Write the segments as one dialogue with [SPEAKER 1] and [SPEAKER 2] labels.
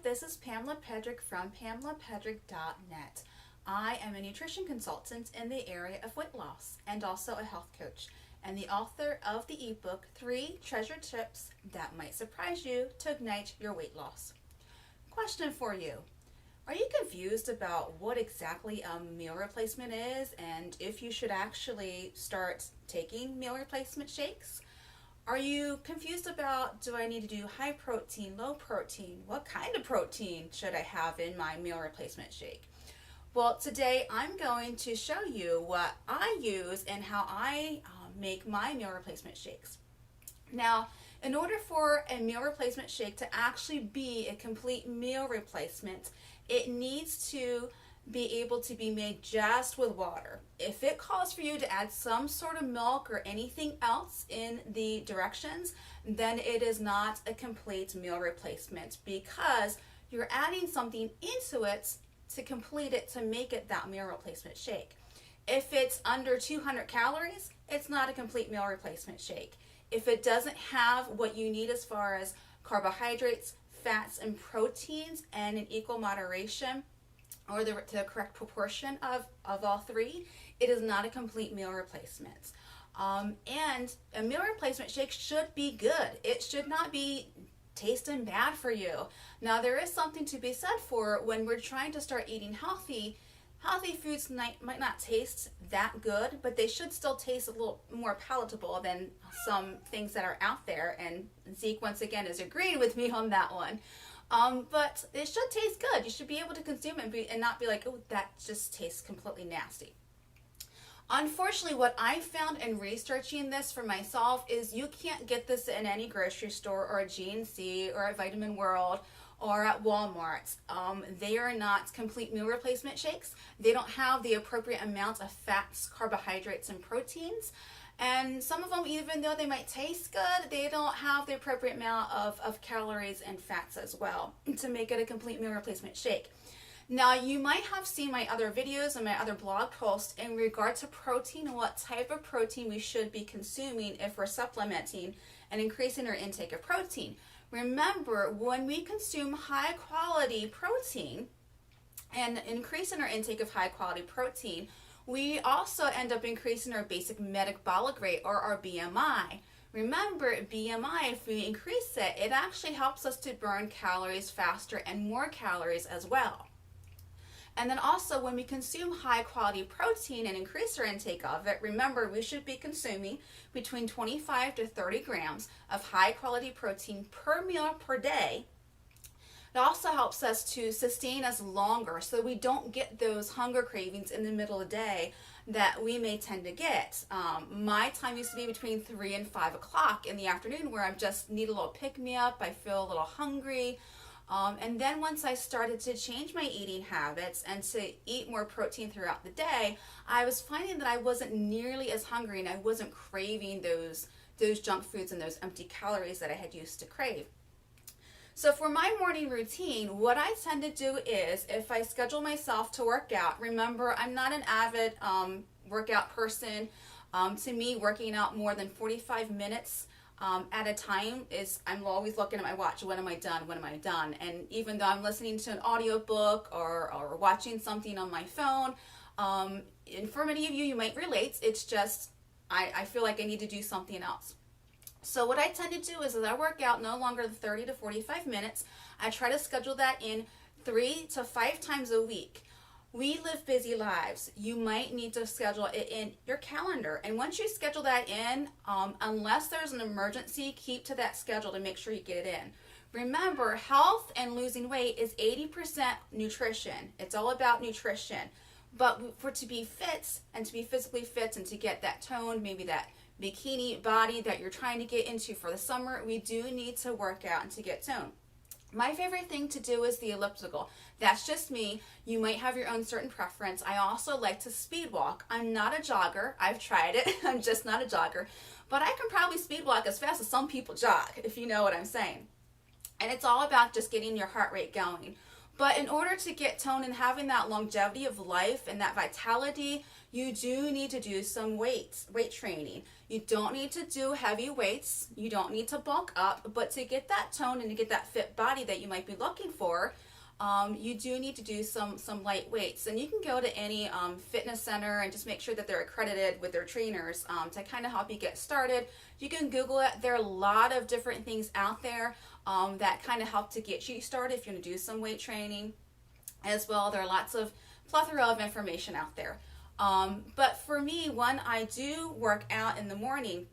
[SPEAKER 1] this is Pamela Pedrick from PamelaPedrick.net. I am a nutrition consultant in the area of weight loss and also a health coach, and the author of the ebook 3 Treasure Tips That Might Surprise You to Ignite Your Weight Loss. Question for you. Are you confused about what exactly a meal replacement is and if you should actually start taking meal replacement shakes? Are you confused about, do I need to do high protein, low protein? What kind of protein should I have in my meal replacement shake? Well, today I'm going to show you what I use and how I make my meal replacement shakes. Now, in order for a meal replacement shake to actually be a complete meal replacement, it needs to be able to be made just with water. If it calls for you to add some sort of milk or anything else in the directions, then it is not a complete meal replacement because you're adding something into it to complete it, to make it that meal replacement shake. If it's under 200 calories, it's not a complete meal replacement shake. If it doesn't have what you need as far as carbohydrates, fats, and proteins and in equal moderation, or the correct proportion of all three, it is not a complete meal replacement. And a meal replacement shake should be good. It should not be tasting bad for you. Now, there is something to be said for when we're trying to start eating healthy. Healthy foods might not taste that good, but they should still taste a little more palatable than some things that are out there. And Zeke, once again, is agreeing with me on that one. But it should taste good. You should be able to consume it and not be like, oh, that just tastes completely nasty. Unfortunately, what I found in researching this for myself is you can't get this in any grocery store or a GNC or at Vitamin World or at Walmart. They are not complete meal replacement shakes. They don't have the appropriate amount of fats, carbohydrates, and proteins. And some of them, even though they might taste good, they don't have the appropriate amount of calories and fats as well to make it a complete meal replacement shake. Now, you might have seen my other videos and my other blog posts in regard to protein and what type of protein we should be consuming if we're supplementing and increasing our intake of protein. Remember, when we consume high quality protein and increasing our intake of high quality protein, we also end up increasing our basic metabolic rate, or our BMI. Remember, BMI, if we increase it, it actually helps us to burn calories faster and more calories as well. And then also, when we consume high quality protein and increase our intake of it, remember, we should be consuming between 25 to 30 grams of high quality protein per meal per day. It also helps us to sustain us longer so we don't get those hunger cravings in the middle of the day that we may tend to get. My time used to be between 3 and 5 o'clock in the afternoon where I just need a little pick-me-up, I feel a little hungry. And then once I started to change my eating habits and to eat more protein throughout the day, I was finding that I wasn't nearly as hungry and I wasn't craving those junk foods and those empty calories that I had used to crave. So for my morning routine, what I tend to do is, if I schedule myself to work out, remember, I'm not an avid workout person. To me, working out more than 45 minutes at a time I'm always looking at my watch. When am I done? When am I done? And even though I'm listening to an audiobook or watching something on my phone, and for many of you, you might relate, it's just, I feel like I need to do something else. So what I tend to do is, as I work out no longer than 30 to 45 minutes, I try to schedule that in 3 to 5 times a week. We live busy lives. You might need to schedule it in your calendar. And once you schedule that in, unless there's an emergency, keep to that schedule to make sure you get it in. Remember, health and losing weight is 80% nutrition. It's all about nutrition. But to be fit and to be physically fit and to get that toned, maybe that bikini body that you're trying to get into for the summer, we do need to work out and to get toned. My favorite thing to do is the elliptical. That's just me. You might have your own certain preference. I also like to speed walk. I'm not a jogger. I've tried it. I'm just not a jogger. But I can probably speed walk as fast as some people jog, if you know what I'm saying. And it's all about just getting your heart rate going. But in order to get toned and having that longevity of life and that vitality, you do need to do some weight training. You don't need to do heavy weights. You don't need to bulk up. But to get that tone and to get that fit body that you might be looking for, you do need to do some light weights. And you can go to any fitness center and just make sure that they're accredited with their trainers to kind of help you get started. You can Google it. There are a lot of different things out there that kind of help to get you started if you're going to do some weight training as well. There are lots of plethora of information out there. But for me, when I do work out in the morning,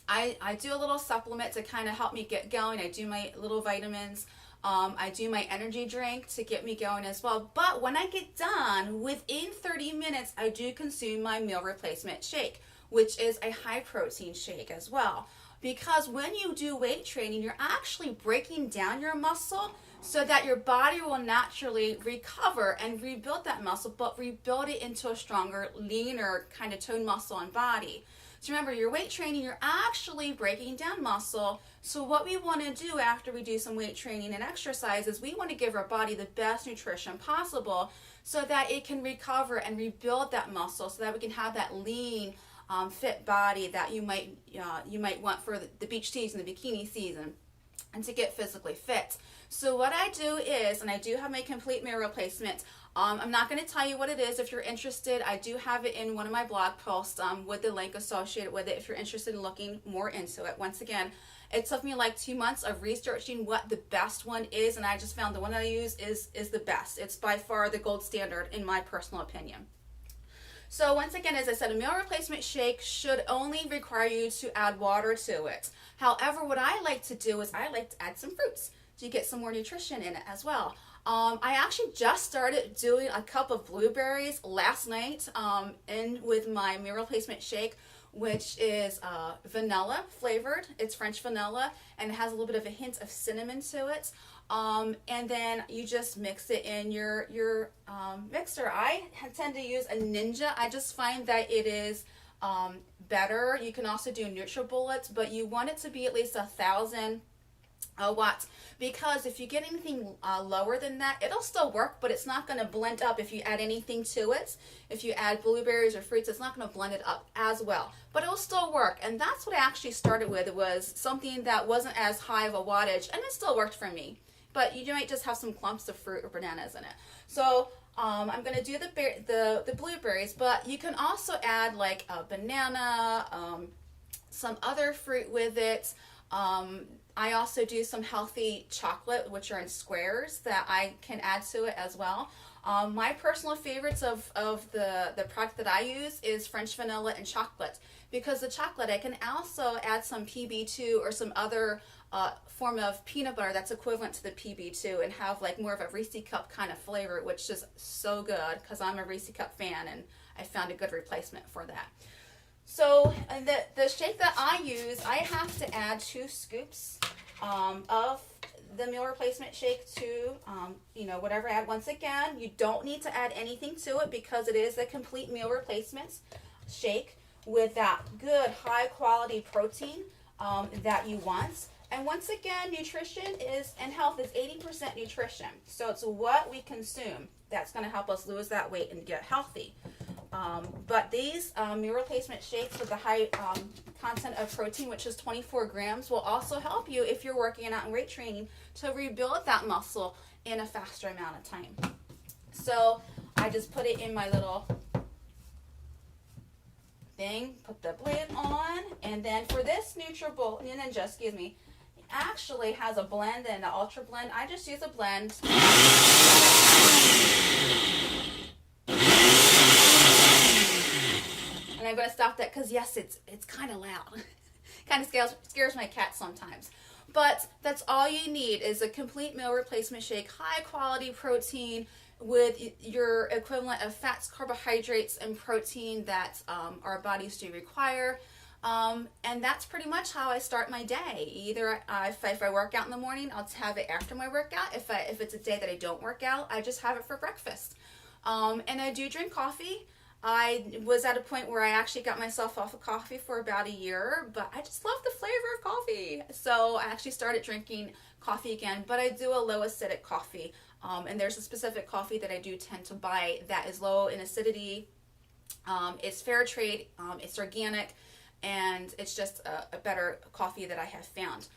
[SPEAKER 1] I do a little supplement to kind of help me get going. I do my little vitamins. I do my energy drink to get me going as well. But when I get done, within 30 minutes, I do consume my meal replacement shake, which is a high protein shake as well. Because when you do weight training, you're actually breaking down your muscle so that your body will naturally recover and rebuild that muscle, but rebuild it into a stronger, leaner kind of toned muscle and body. So remember, your weight training, you're actually breaking down muscle. So what we want to do after we do some weight training and exercise is we want to give our body the best nutrition possible so that it can recover and rebuild that muscle so that we can have that lean, fit body that you might want for the beach season, the bikini season, and to get physically fit. So what I do is, and I do have my complete meal replacement. I'm not going to tell you what it is. If you're interested, I do have it in one of my blog posts with the link associated with it if you're interested in looking more into it. Once again, it took me like 2 months of researching what the best one is, and I just found the one I use is the best. It's by far the gold standard in my personal opinion. So once again, as I said, a meal replacement shake should only require you to add water to it. However, what I like to do is I like to add some fruits so you get some more nutrition in it as well. I actually just started doing a cup of blueberries last night in with my meal replacement shake, which is vanilla flavored. It's French vanilla, and it has a little bit of a hint of cinnamon to it. And then you just mix it in your mixer. I tend to use a Ninja. I just find that it is better. You can also do NutriBullets, but you want it to be at least 1,000 watts, because if you get anything lower than that, it'll still work, but it's not going to blend up if you add anything to it. If you add blueberries or fruits, it's not going to blend it up as well, but it'll still work. And that's what I actually started with. It was something that wasn't as high of a wattage, and it still worked for me. But you might just have some clumps of fruit or bananas in it. So I'm going to do the blueberries, but you can also add like a banana, some other fruit with it. I also do some healthy chocolate, which are in squares, that I can add to it as well. My personal favorites of the product that I use is French vanilla and chocolate, because the chocolate, I can also add some PB2 or some other form of peanut butter that's equivalent to the PB2 and have like more of a Reese cup kind of flavor, which is so good because I'm a Reese cup fan and I found a good replacement for that. So the shake that I use, I have to add 2 scoops of the meal replacement shake to, whatever I add. Once again, you don't need to add anything to it because it is a complete meal replacement shake with that good high quality protein that you want. And once again, nutrition and health is 80% nutrition. So it's what we consume that's going to help us lose that weight and get healthy. But these meal replacement shakes with the high content of protein, which is 24 grams, will also help you if you're working out and weight training to rebuild that muscle in a faster amount of time. So I just put it in my little thing, put the lid on, and then for this Ninja, it actually has a blend and an ultra blend. I just use a blend. And I'm going to stop that because, yes, it's kind of loud. Kind of scares my cat sometimes. But that's all you need is a complete meal replacement shake, high quality protein with your equivalent of fats, carbohydrates, and protein that our bodies do require. And that's pretty much how I start my day. Either if I work out in the morning, I'll have it after my workout. If it's a day that I don't work out, I just have it for breakfast. And I do drink coffee. I was at a point where I actually got myself off of coffee for about a year, but I just love the flavor of coffee. So I actually started drinking coffee again, but I do a low acidic coffee. And there's a specific coffee that I do tend to buy that is low in acidity. It's fair trade, it's organic, and it's just a better coffee that I have found.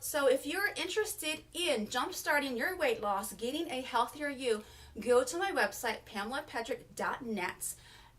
[SPEAKER 1] So if you're interested in jumpstarting your weight loss, getting a healthier you, go to my website, pamelapedrick.net.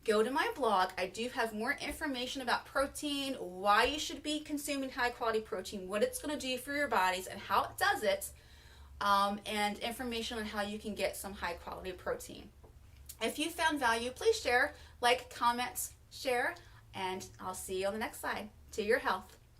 [SPEAKER 1] Go to my blog. I do have more information about protein, why you should be consuming high quality protein, what it's going to do for your bodies and how it does it, and information on how you can get some high quality protein. If you found value, please share, like, comment, share, and I'll see you on the next slide. To your health.